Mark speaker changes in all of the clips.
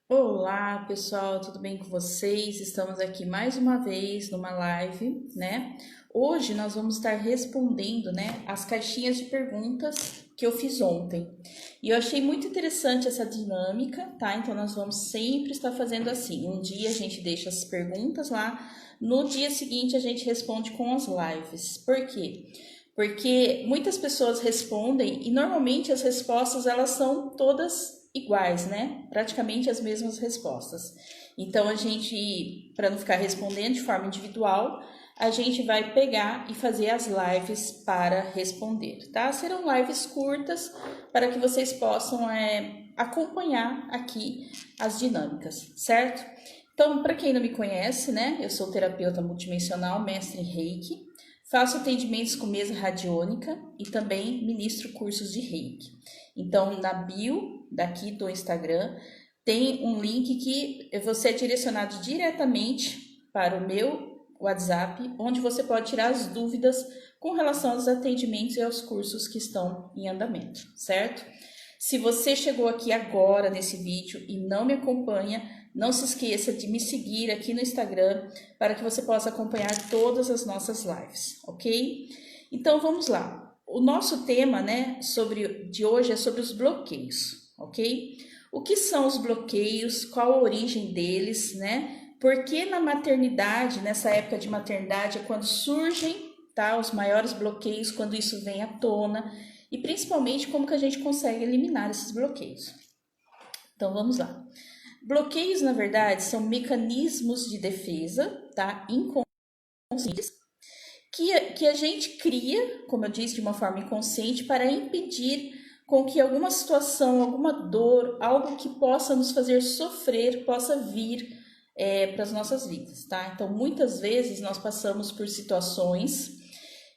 Speaker 1: Olá, pessoal, tudo bem com vocês? Estamos aqui mais uma vez numa live, né? Hoje nós vamos estar respondendo, né, as caixinhas de perguntas que eu fiz ontem. E eu achei muito interessante essa dinâmica, tá? Então nós vamos sempre estar fazendo assim. Um dia a gente deixa as perguntas lá, no dia seguinte a gente responde com as lives. Por quê? Porque muitas pessoas respondem e normalmente as respostas elas são todas iguais, né? Praticamente as mesmas respostas. Então a gente, para não ficar respondendo de forma individual, a gente vai pegar e fazer as lives para responder, tá? Serão lives curtas para que vocês possam acompanhar aqui as dinâmicas, certo? Então, para quem não me conhece, né? Eu sou terapeuta multidimensional, mestre em Reiki. Faço atendimentos com mesa radiônica e também ministro cursos de Reiki. Então, na bio daqui do Instagram tem um link que você é direcionado diretamente para o meu WhatsApp, onde você pode tirar as dúvidas com relação aos atendimentos e aos cursos que estão em andamento, certo? Se você chegou aqui agora nesse vídeo e não me acompanha, não se esqueça de me seguir aqui no Instagram para que você possa acompanhar todas as nossas lives, ok? Então vamos lá. O nosso tema, né, de hoje é sobre os bloqueios, ok? O que são os bloqueios? Qual a origem deles, né? Por que na maternidade, nessa época de maternidade, é quando surgem, tá, os maiores bloqueios, quando isso vem à tona e principalmente como que a gente consegue eliminar esses bloqueios. Então vamos lá. Bloqueios, na verdade, são mecanismos de defesa, tá? Inconscientes, que a gente cria, como eu disse, de uma forma inconsciente, para impedir com que alguma situação, alguma dor, algo que possa nos fazer sofrer, possa vir para as nossas vidas, tá? Então, muitas vezes nós passamos por situações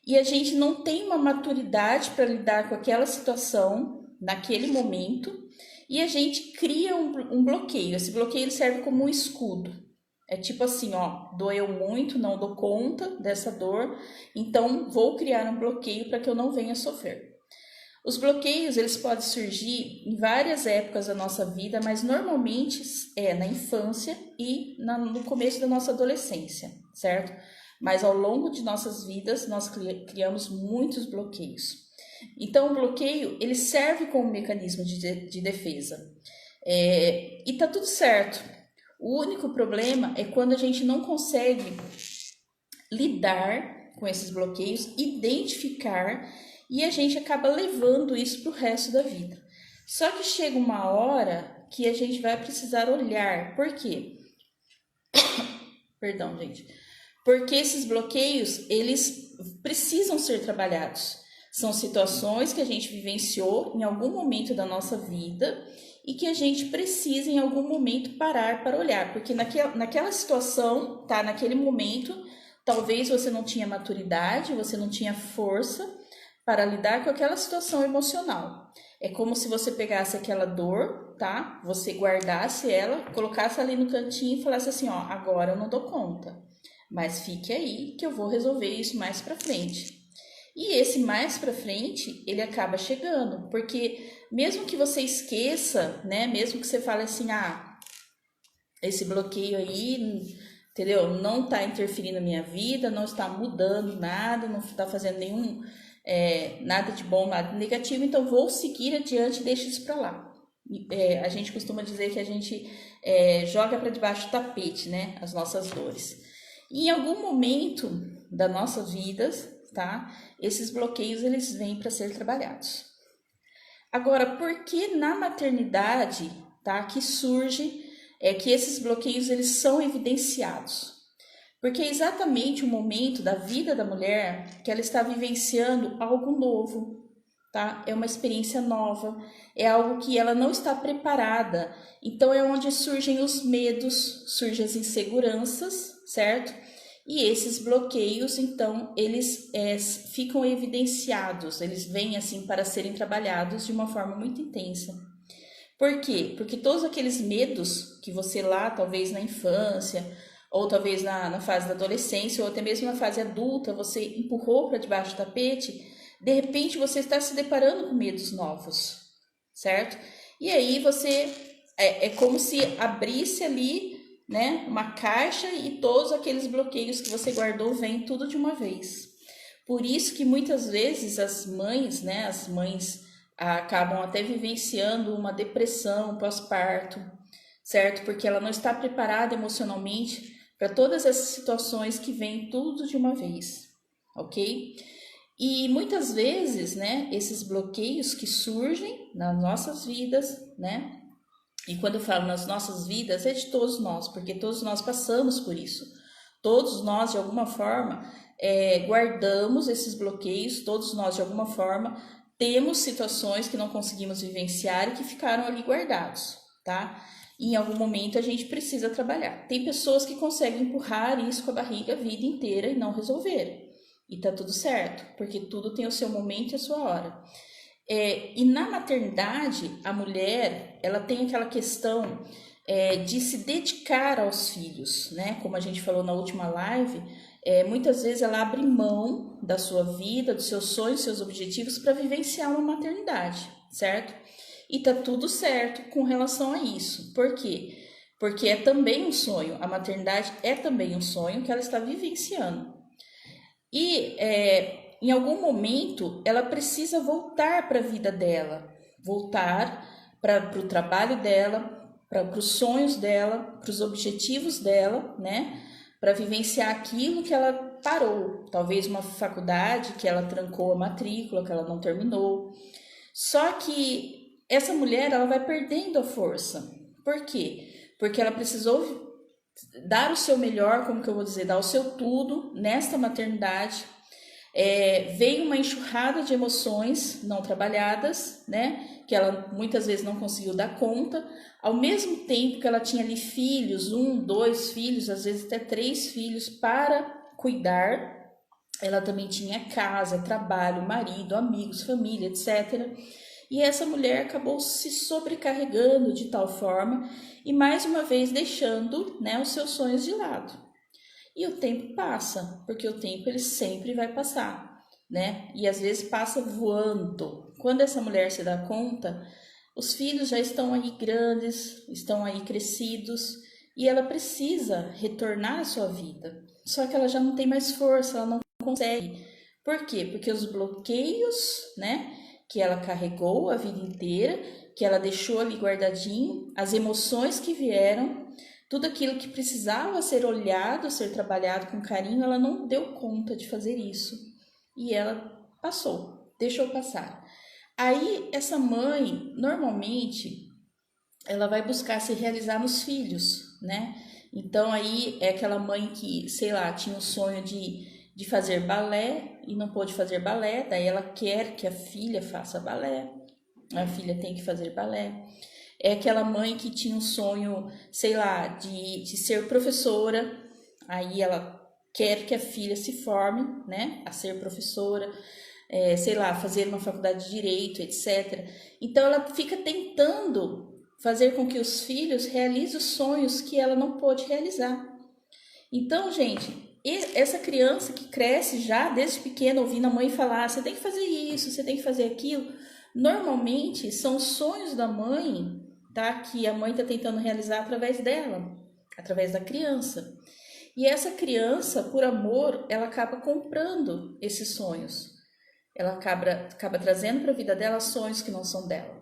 Speaker 1: e a gente não tem uma maturidade para lidar com aquela situação naquele momento e a gente cria um bloqueio. Esse bloqueio serve como um escudo. É tipo assim, ó, doeu muito, não dou conta dessa dor, então vou criar um bloqueio para que eu não venha sofrer. Os bloqueios, eles podem surgir em várias épocas da nossa vida, mas normalmente é na infância e no começo da nossa adolescência, certo? Mas ao longo de nossas vidas, nós criamos muitos bloqueios. Então, o bloqueio, ele serve como mecanismo de defesa. E tá tudo certo. O único problema é quando a gente não consegue lidar com esses bloqueios, identificar e a gente acaba levando isso para o resto da vida. Só que chega uma hora que a gente vai precisar olhar. Por quê? Perdão, gente. Porque esses bloqueios, eles precisam ser trabalhados. São situações que a gente vivenciou em algum momento da nossa vida e que a gente precisa em algum momento parar para olhar, porque naquela situação, tá, naquele momento, talvez você não tinha maturidade, você não tinha força para lidar com aquela situação emocional. É como se você pegasse aquela dor, tá? Você guardasse ela, colocasse ali no cantinho e falasse assim, ó, agora eu não dou conta, mas fique aí que eu vou resolver isso mais para frente. E esse mais para frente, ele acaba chegando, porque mesmo que você esqueça, né, mesmo que você fale assim, ah, esse bloqueio aí, entendeu? Não está interferindo na minha vida, não está mudando nada, não está fazendo nada de bom, nada de negativo, então vou seguir adiante e deixo isso para lá. A gente costuma dizer que a gente joga para debaixo do tapete, né, as nossas dores. E em algum momento da nossa vida, tá? Esses bloqueios eles vêm para ser trabalhados. Agora, por que na maternidade, tá, que surge que esses bloqueios eles são evidenciados? Porque é exatamente o momento da vida da mulher que ela está vivenciando algo novo, tá? É uma experiência nova, é algo que ela não está preparada. Então é onde surgem os medos, surgem as inseguranças, certo? E esses bloqueios, então, eles ficam evidenciados, eles vêm assim para serem trabalhados de uma forma muito intensa. Por quê? Porque todos aqueles medos que você lá, talvez na infância, ou talvez na fase da adolescência, ou até mesmo na fase adulta, você empurrou para debaixo do tapete, de repente você está se deparando com medos novos, certo? E aí você é como se abrisse ali, né, uma caixa e todos aqueles bloqueios que você guardou vêm tudo de uma vez. Por isso que muitas vezes as mães, né, acabam até vivenciando uma depressão pós-parto, certo? Porque ela não está preparada emocionalmente para todas essas situações que vêm tudo de uma vez, ok? E muitas vezes, né, esses bloqueios que surgem nas nossas vidas, né, e quando eu falo nas nossas vidas, é de todos nós, porque todos nós passamos por isso. Todos nós, de alguma forma, guardamos esses bloqueios, todos nós, de alguma forma, temos situações que não conseguimos vivenciar e que ficaram ali guardados, tá? E em algum momento a gente precisa trabalhar. Tem pessoas que conseguem empurrar isso com a barriga a vida inteira e não resolver. E tá tudo certo, porque tudo tem o seu momento e a sua hora. E na maternidade, a mulher, ela tem aquela questão de se dedicar aos filhos, né? Como a gente falou na última live, muitas vezes ela abre mão da sua vida, dos seus sonhos, seus objetivos para vivenciar uma maternidade, certo? E tá tudo certo com relação a isso. Por quê? Porque é também um sonho, a maternidade é também um sonho que ela está vivenciando. E em algum momento ela precisa voltar para a vida dela, voltar para o trabalho dela, para os sonhos dela, para os objetivos dela, né? Para vivenciar aquilo que ela parou, talvez uma faculdade que ela trancou a matrícula, que ela não terminou. Só que essa mulher, ela vai perdendo a força. Por quê? Porque ela precisou dar o seu melhor, como que eu vou dizer, dar o seu tudo nesta maternidade. Veio uma enxurrada de emoções não trabalhadas, né? Que ela muitas vezes não conseguiu dar conta. Ao mesmo tempo que ela tinha ali filhos, 1, 2 filhos, às vezes até 3 filhos para cuidar, ela também tinha casa, trabalho, marido, amigos, família, etc. E essa mulher acabou se sobrecarregando de tal forma e mais uma vez deixando, né, os seus sonhos de lado. E o tempo passa, porque o tempo ele sempre vai passar, né? E às vezes passa voando. Quando essa mulher se dá conta, os filhos já estão aí grandes, estão aí crescidos e ela precisa retornar à sua vida. Só que ela já não tem mais força, ela não consegue. Por quê? Porque os bloqueios, né, que ela carregou a vida inteira, que ela deixou ali guardadinho, as emoções que vieram, tudo aquilo que precisava ser olhado, ser trabalhado com carinho, ela não deu conta de fazer isso. E ela passou, deixou passar. Aí, essa mãe, normalmente, ela vai buscar se realizar nos filhos, né? Então, aí é aquela mãe que, sei lá, tinha o sonho de fazer balé e não pôde fazer balé, daí ela quer que a filha faça balé, a filha tem que fazer balé. É aquela mãe que tinha um sonho, sei lá, de ser professora, aí ela quer que a filha se forme, né, a ser professora, sei lá, fazer uma faculdade de direito, etc. Então ela fica tentando fazer com que os filhos realizem os sonhos que ela não pôde realizar. Então, gente, essa criança que cresce já desde pequena ouvindo a mãe falar, você tem que fazer isso, você tem que fazer aquilo, normalmente são os sonhos da mãe, tá? Que a mãe está tentando realizar através dela, através da criança. E essa criança, por amor, ela acaba comprando esses sonhos. Ela acaba trazendo para a vida dela sonhos que não são dela.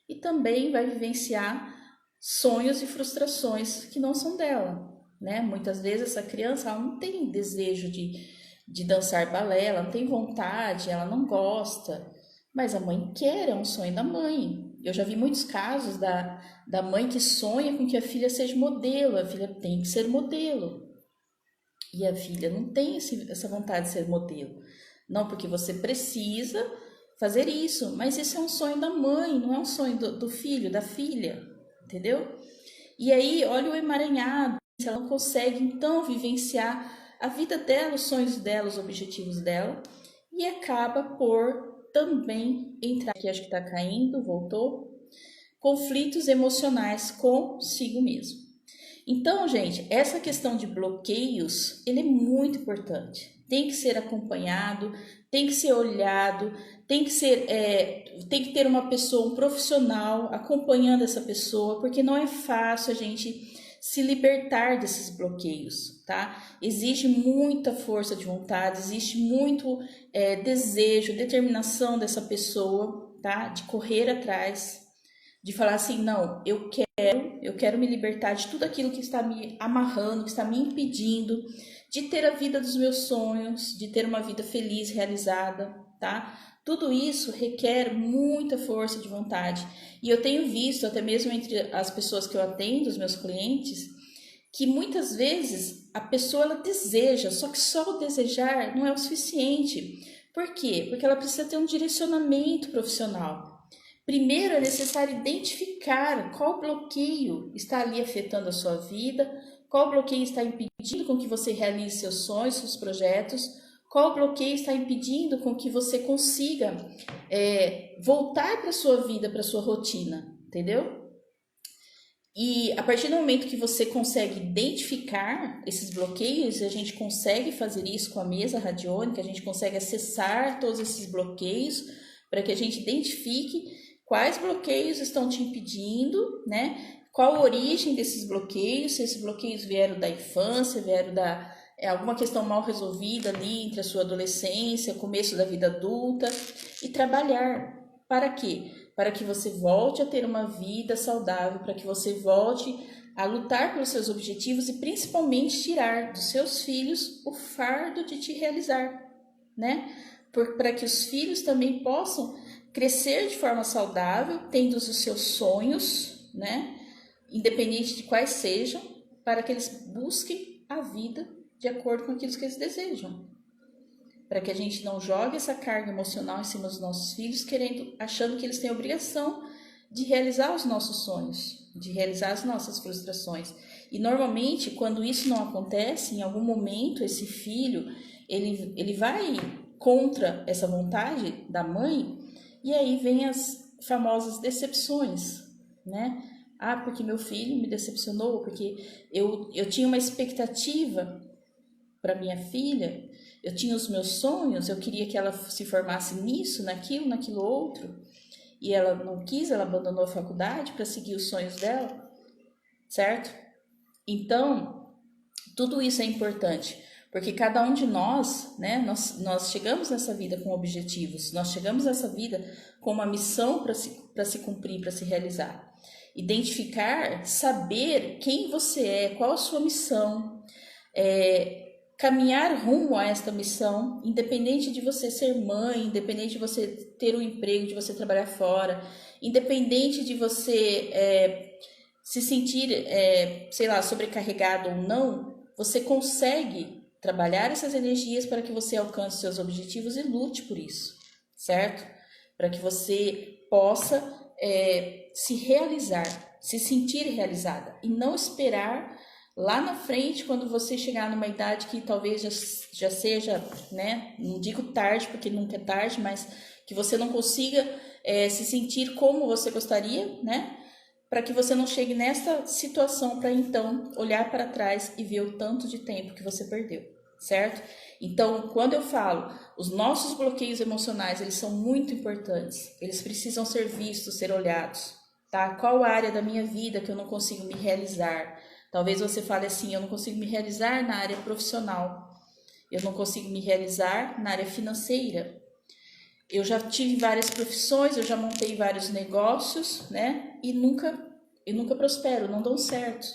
Speaker 1: E também vai vivenciar sonhos e frustrações que não são dela, né? Muitas vezes essa criança ela não tem desejo de dançar balé, ela não tem vontade, ela não gosta, mas a mãe quer, é um sonho da mãe. Eu já vi muitos casos da mãe que sonha com que a filha seja modelo, a filha tem que ser modelo. E a filha não tem essa vontade de ser modelo. Não, porque você precisa fazer isso, mas isso é um sonho da mãe, não é um sonho do filho, da filha, entendeu? E aí, olha o emaranhado, se ela não consegue então vivenciar a vida dela, os sonhos dela, os objetivos dela, e acaba por também entrar, aqui acho que tá caindo, voltou, conflitos emocionais consigo mesmo. Então, gente, essa questão de bloqueios, ele é muito importante. Tem que ser acompanhado, tem que ser olhado, tem que ter uma pessoa, um profissional acompanhando essa pessoa, porque não é fácil a gente se libertar desses bloqueios, tá? Exige muita força de vontade, existe muito desejo, determinação dessa pessoa, tá? De correr atrás, de falar assim, não, eu quero me libertar de tudo aquilo que está me amarrando, que está me impedindo de ter a vida dos meus sonhos, de ter uma vida feliz, realizada, tá? Tudo isso requer muita força de vontade. E eu tenho visto, até mesmo entre as pessoas que eu atendo, os meus clientes, que muitas vezes a pessoa ela deseja, só que só o desejar não é o suficiente. Por quê? Porque ela precisa ter um direcionamento profissional. Primeiro é necessário identificar qual bloqueio está ali afetando a sua vida, qual bloqueio está impedindo com que você realize seus sonhos, seus projetos, qual bloqueio está impedindo com que você consiga voltar para a sua vida, para a sua rotina, entendeu? E a partir do momento que você consegue identificar esses bloqueios, a gente consegue fazer isso com a mesa radiônica, a gente consegue acessar todos esses bloqueios para que a gente identifique quais bloqueios estão te impedindo, né? Qual a origem desses bloqueios, se esses bloqueios vieram da infância, vieram da alguma questão mal resolvida ali entre a sua adolescência, começo da vida adulta, e trabalhar. Para quê? Para que você volte a ter uma vida saudável, para que você volte a lutar pelos seus objetivos e principalmente tirar dos seus filhos o fardo de te realizar, né? Para que os filhos também possam crescer de forma saudável, tendo os seus sonhos, né? Independente de quais sejam, para que eles busquem a vida de acordo com aquilo que eles desejam. Para que a gente não jogue essa carga emocional em cima dos nossos filhos, achando que eles têm a obrigação de realizar os nossos sonhos, de realizar as nossas frustrações. E normalmente, quando isso não acontece, em algum momento esse filho, ele vai contra essa vontade da mãe, e aí vem as famosas decepções, né? Ah, porque meu filho me decepcionou, porque eu tinha uma expectativa para minha filha, eu tinha os meus sonhos, eu queria que ela se formasse nisso, naquilo outro, e ela não quis, ela abandonou a faculdade para seguir os sonhos dela, certo? Então, tudo isso é importante, porque cada um de nós, né, nós chegamos nessa vida com objetivos, nós chegamos nessa vida com uma missão para se cumprir, para se realizar. Identificar, saber quem você é, qual a sua missão, caminhar rumo a esta missão, independente de você ser mãe, independente de você ter um emprego, de você trabalhar fora, independente de você se sentir, sobrecarregado ou não, você consegue trabalhar essas energias para que você alcance seus objetivos e lute por isso, certo? Para que você possa se realizar, se sentir realizada e não esperar lá na frente, quando você chegar numa idade que talvez já seja, né, não digo tarde, porque nunca é tarde, mas que você não consiga se sentir como você gostaria, né, para que você não chegue nessa situação para então olhar para trás e ver o tanto de tempo que você perdeu, certo? Então, quando eu falo, os nossos bloqueios emocionais, eles são muito importantes, eles precisam ser vistos, ser olhados, tá? Qual área da minha vida que eu não consigo me realizar? Talvez você fale assim, eu não consigo me realizar na área profissional, eu não consigo me realizar na área financeira. Eu já tive várias profissões, eu já montei vários negócios, né? E nunca prospero, não dão certo.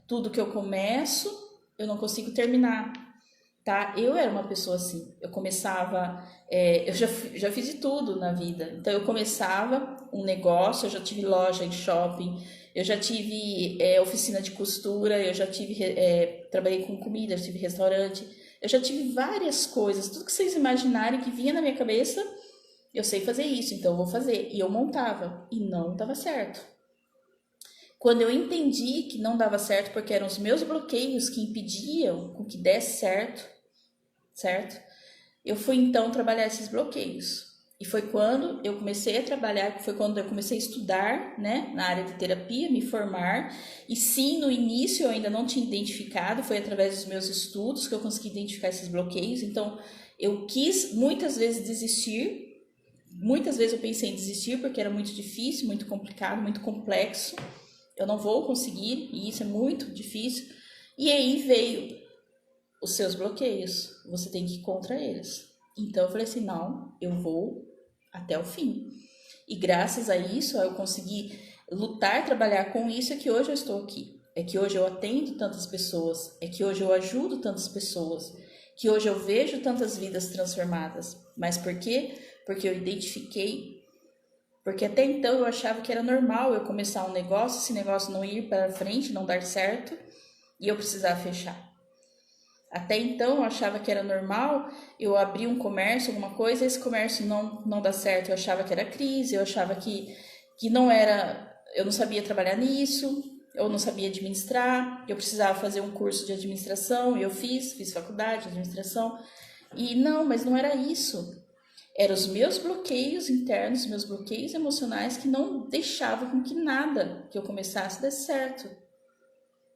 Speaker 1: Tudo que eu começo, eu não consigo terminar, tá? Eu era uma pessoa assim, eu começava, eu já fiz de tudo na vida. Então eu começava um negócio, eu já tive loja em shopping, eu já tive oficina de costura, eu já tive, trabalhei com comida, eu tive restaurante, eu já tive várias coisas, tudo que vocês imaginarem que vinha na minha cabeça, eu sei fazer isso, então eu vou fazer. E eu montava, e não dava certo. Quando eu entendi que não dava certo, porque eram os meus bloqueios que impediam com que desse certo? Eu fui então trabalhar esses bloqueios. E foi quando eu comecei a trabalhar, foi quando eu comecei a estudar, né, na área de terapia, me formar. E sim, no início eu ainda não tinha identificado, foi através dos meus estudos que eu consegui identificar esses bloqueios. Então, eu quis muitas vezes desistir muitas vezes eu pensei em desistir porque era muito difícil, muito complicado, muito complexo. Eu não vou conseguir, e isso é muito difícil. E aí veio os seus bloqueios, você tem que ir contra eles. Então eu falei assim, não, eu vou até o fim. E graças a isso eu consegui lutar, trabalhar com isso, é que hoje eu estou aqui. É que hoje eu atendo tantas pessoas, é que hoje eu ajudo tantas pessoas, que hoje eu vejo tantas vidas transformadas. Mas por quê? Porque eu identifiquei. Porque até então eu achava que era normal eu começar um negócio, esse negócio não ir para frente, não dar certo, e eu precisar fechar. Até então eu achava que era normal eu abrir um comércio, alguma coisa, esse comércio não dá certo. Eu achava que era crise, eu achava que não era, eu não sabia trabalhar nisso, eu não sabia administrar, eu precisava fazer um curso de administração, e eu fiz faculdade de administração. E não, mas não era isso. Eram os meus bloqueios internos, meus bloqueios emocionais que não deixavam com que nada que eu começasse desse certo.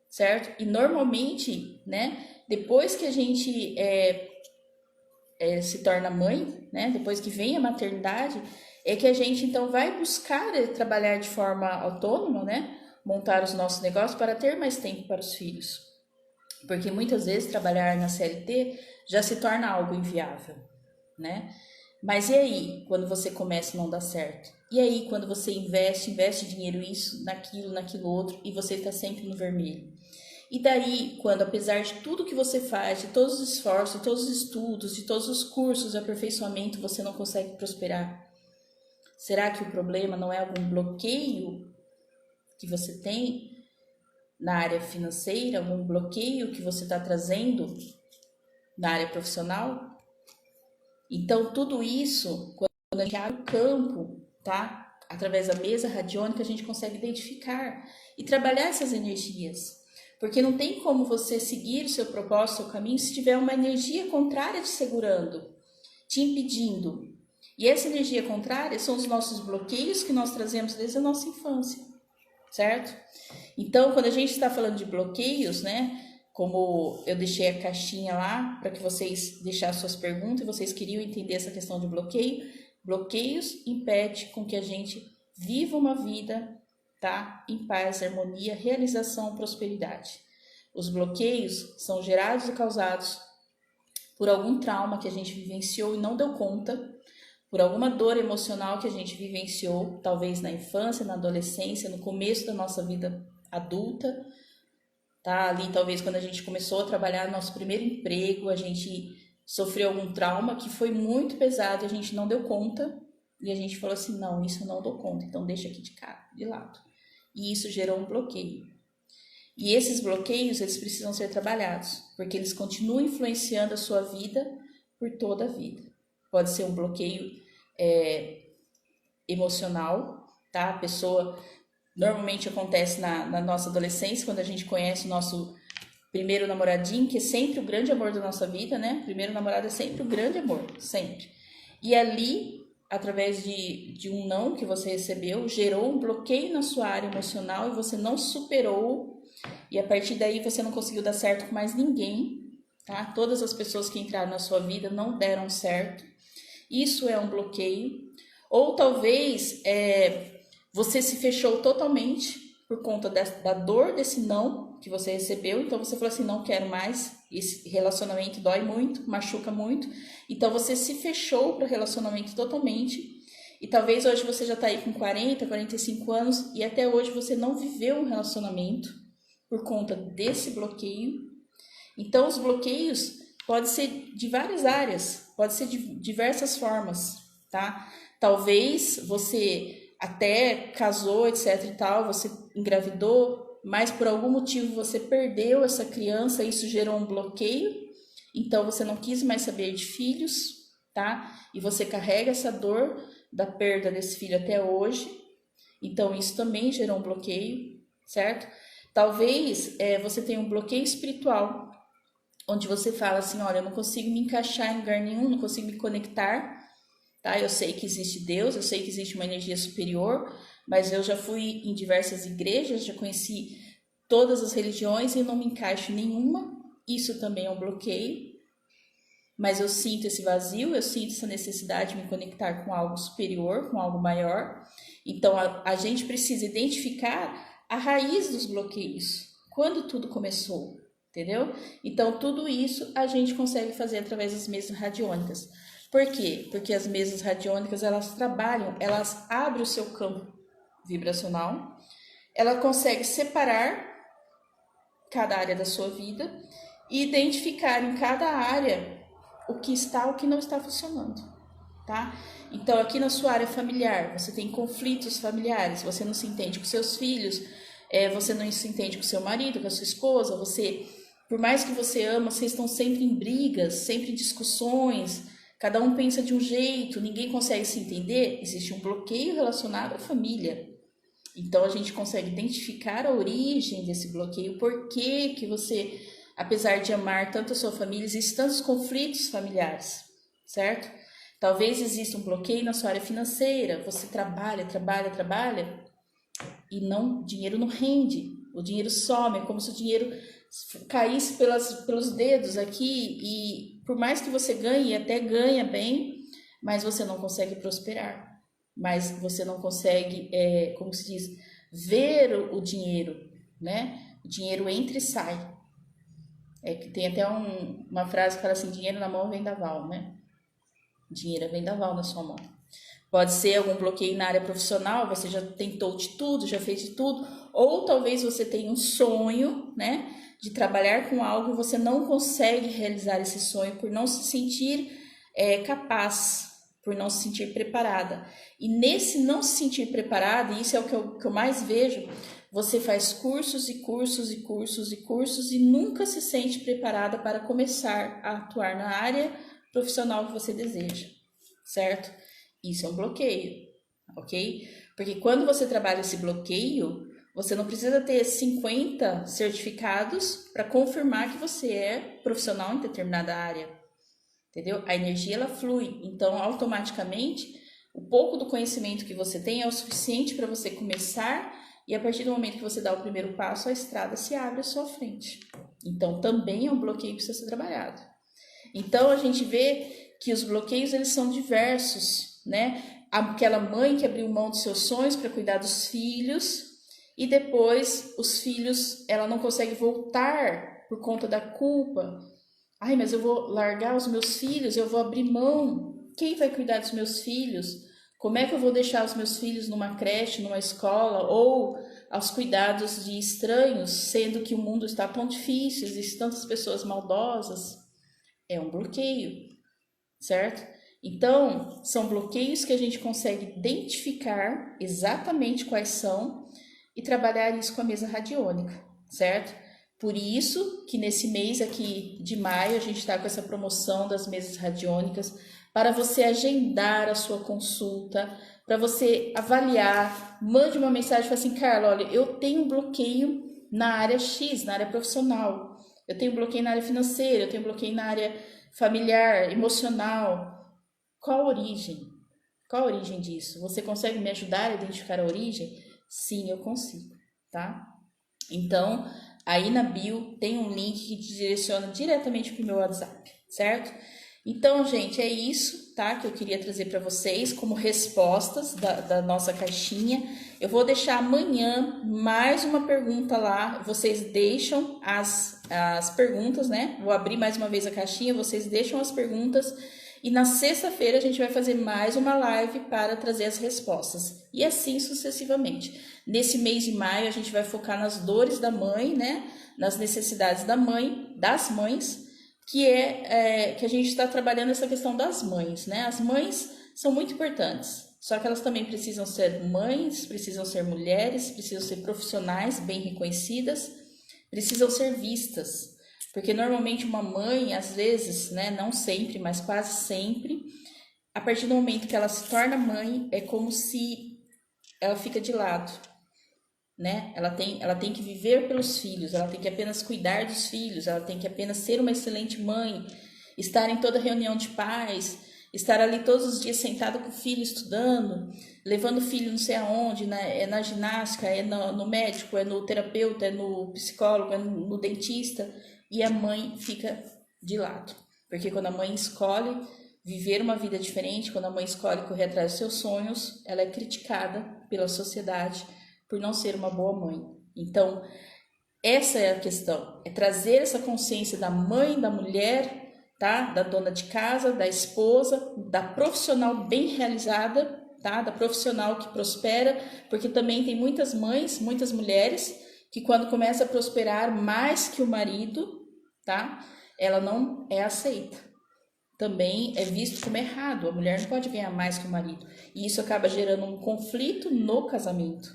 Speaker 1: Certo? E normalmente, né, depois que a gente se torna mãe, né, depois que vem a maternidade, é que a gente então vai buscar trabalhar de forma autônoma, né, montar os nossos negócios para ter mais tempo para os filhos. Porque muitas vezes trabalhar na CLT já se torna algo inviável, né? Mas e aí, quando você começa e não dá certo? E aí, quando você investe dinheiro isso, naquilo outro, e você está sempre no vermelho? E daí, quando apesar de tudo que você faz, de todos os esforços, de todos os estudos, de todos os cursos de aperfeiçoamento, você não consegue prosperar? Será que o problema não é algum bloqueio que você tem na área financeira, algum bloqueio que você está trazendo na área profissional? Então, tudo isso, quando a gente abre o campo, tá? Através da mesa radiônica, a gente consegue identificar e trabalhar essas energias. Porque não tem como você seguir o seu propósito, o seu caminho, se tiver uma energia contrária te segurando, te impedindo. E essa energia contrária são os nossos bloqueios que nós trazemos desde a nossa infância, certo? Então, quando a gente está falando de bloqueios, né? Como eu deixei a caixinha lá para que vocês deixassem suas perguntas e vocês queriam entender essa questão de bloqueio. Bloqueios impede com que a gente viva uma vida, tá? Em paz, harmonia, realização, prosperidade. Os bloqueios são gerados e causados por algum trauma que a gente vivenciou e não deu conta, por alguma dor emocional que a gente vivenciou, talvez na infância, na adolescência, no começo da nossa vida adulta, tá? Ali talvez quando a gente começou a trabalhar no nosso primeiro emprego, a gente sofreu algum trauma que foi muito pesado e a gente não deu conta, e a gente falou assim, não, isso eu não dou conta, então deixa aqui de lado. E isso gerou um bloqueio. E esses bloqueios, eles precisam ser trabalhados, porque eles continuam influenciando a sua vida por toda a vida. Pode ser um bloqueio emocional, tá? A pessoa, normalmente acontece na nossa adolescência, quando a gente conhece o nosso primeiro namoradinho, que é sempre o grande amor da nossa vida, né? O primeiro namorado é sempre o grande amor, sempre. E ali, através de um não que você recebeu, gerou um bloqueio na sua área emocional e você não superou, e a partir daí você não conseguiu dar certo com mais ninguém, tá? Todas as pessoas que entraram na sua vida não deram certo. Isso é um bloqueio. Ou talvez você se fechou totalmente por conta da dor desse não que você recebeu. Então você falou assim, não quero mais, esse relacionamento dói muito, machuca muito. Então você se fechou para o relacionamento totalmente. E talvez hoje você já está aí com 40, 45 anos e até hoje você não viveu um relacionamento por conta desse bloqueio. Então os bloqueios podem ser de várias áreas, pode ser de diversas formas, tá? Talvez você até casou, etc e tal, você engravidou, mas por algum motivo você perdeu essa criança, isso gerou um bloqueio, então você não quis mais saber de filhos, tá? E você carrega essa dor da perda desse filho até hoje, então isso também gerou um bloqueio, certo? Talvez você tenha um bloqueio espiritual, onde você fala assim, olha, eu não consigo me encaixar em lugar nenhum, não consigo me conectar, tá? Eu sei que existe Deus, eu sei que existe uma energia superior, mas eu já fui em diversas igrejas, já conheci todas as religiões e não me encaixo em nenhuma. Isso também é um bloqueio, mas eu sinto esse vazio, eu sinto essa necessidade de me conectar com algo superior, com algo maior. Então, a gente precisa identificar a raiz dos bloqueios, quando tudo começou, entendeu? Então, tudo isso a gente consegue fazer através das mesas radiônicas. Por quê? Porque as mesas radiônicas, elas trabalham, elas abrem o seu campo vibracional, ela consegue separar cada área da sua vida e identificar em cada área o que está, o que não está funcionando, tá? Então, aqui na sua área familiar, você tem conflitos familiares, você não se entende com seus filhos, você não se entende com seu marido, com a sua esposa, você, por mais que você ama, vocês estão sempre em brigas, sempre em discussões, cada um pensa de um jeito, ninguém consegue se entender, existe um bloqueio relacionado à família. Então, a gente consegue identificar a origem desse bloqueio, por que você, apesar de amar tanto a sua família, existem tantos conflitos familiares, certo? Talvez exista um bloqueio na sua área financeira, você trabalha e dinheiro não rende, o dinheiro some, é como se o dinheiro caísse pelos dedos aqui e por mais que você ganhe, até ganha bem, mas você não consegue prosperar. Mas você não consegue, como se diz, ver o dinheiro, né? O dinheiro entra e sai. Que tem até uma frase que fala assim, dinheiro na mão, vendaval, né? Dinheiro é vendaval na sua mão. Pode ser algum bloqueio na área profissional, você já tentou de tudo, já fez de tudo, ou talvez você tenha um sonho, né? De trabalhar com algo e você não consegue realizar esse sonho por não se sentir capaz, por não se sentir preparada. E nesse não se sentir preparada, e isso é o que eu mais vejo, você faz cursos e cursos e cursos e cursos e nunca se sente preparada para começar a atuar na área profissional que você deseja, certo? Isso é um bloqueio, ok? Porque quando você trabalha esse bloqueio, você não precisa ter 50 certificados para confirmar que você é profissional em determinada área. Entendeu? A energia, ela flui, então automaticamente o pouco do conhecimento que você tem é o suficiente para você começar e a partir do momento que você dá o primeiro passo, a estrada se abre à sua frente. Então também é um bloqueio que precisa ser trabalhado. Então a gente vê que os bloqueios eles são diversos, né? Aquela mãe que abriu mão dos seus sonhos para cuidar dos filhos e depois os filhos, ela não consegue voltar por conta da culpa. Ai, mas eu vou largar os meus filhos, eu vou abrir mão. Quem vai cuidar dos meus filhos? Como é que eu vou deixar os meus filhos numa creche, numa escola ou aos cuidados de estranhos, sendo que o mundo está tão difícil, existem tantas pessoas maldosas? É um bloqueio, certo? Então, são bloqueios que a gente consegue identificar exatamente quais são e trabalhar isso com a mesa radiônica, certo? Por isso que nesse mês aqui de maio a gente está com essa promoção das mesas radiônicas para você agendar a sua consulta, para você avaliar, mande uma mensagem e fale assim, Carla, olha, eu tenho um bloqueio na área X, na área profissional, eu tenho bloqueio na área financeira, eu tenho bloqueio na área familiar, emocional. Qual a origem? Qual a origem disso? Você consegue me ajudar a identificar a origem? Sim, eu consigo, tá? Então, aí na bio tem um link que te direciona diretamente para o meu WhatsApp, certo? Então, gente, é isso, tá? Que eu queria trazer para vocês como respostas da nossa caixinha. Eu vou deixar amanhã mais uma pergunta lá. Vocês deixam as perguntas, né? Vou abrir mais uma vez a caixinha, vocês deixam as perguntas. E na sexta-feira a gente vai fazer mais uma live para trazer as respostas. E assim sucessivamente. Nesse mês de maio a gente vai focar nas dores da mãe, né? Nas necessidades da mãe, das mães, que que a gente está trabalhando essa questão das mães, né? As mães são muito importantes, só que elas também precisam ser mães, precisam ser mulheres, precisam ser profissionais bem reconhecidas, precisam ser vistas. Porque normalmente uma mãe, às vezes, né, não sempre, mas quase sempre, a partir do momento que ela se torna mãe, é como se ela fica de lado, né? Ela tem que viver pelos filhos, ela tem que apenas cuidar dos filhos, ela tem que apenas ser uma excelente mãe, estar em toda reunião de pais, estar ali todos os dias sentada com o filho estudando, levando o filho não sei aonde, né? É na ginástica, é no médico, é no terapeuta, é no psicólogo, é no dentista, e a mãe fica de lado. Porque quando a mãe escolhe viver uma vida diferente, quando a mãe escolhe correr atrás dos seus sonhos, ela é criticada pela sociedade por não ser uma boa mãe. Então, essa é a questão, é trazer essa consciência da mãe, da mulher, tá? Da dona de casa, da esposa, da profissional bem realizada, tá? Da profissional que prospera, porque também tem muitas mães, muitas mulheres que quando começa a prosperar mais que o marido, tá? Ela não é aceita. Também é visto como errado, a mulher não pode ganhar mais que o marido. E isso acaba gerando um conflito no casamento.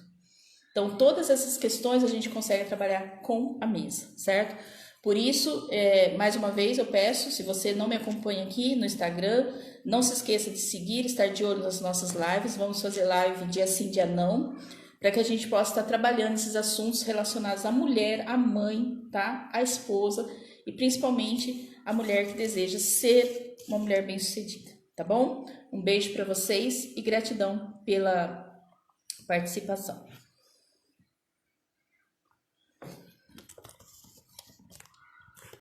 Speaker 1: Então, todas essas questões a gente consegue trabalhar com a mesa, certo? Por isso, mais uma vez, eu peço, se você não me acompanha aqui no Instagram, não se esqueça de seguir, estar de olho nas nossas lives. Vamos fazer live dia sim, dia não, para que a gente possa estar trabalhando esses assuntos relacionados à mulher, à mãe, tá? À esposa e principalmente a mulher que deseja ser uma mulher bem-sucedida, tá bom? Um beijo para vocês e gratidão pela participação.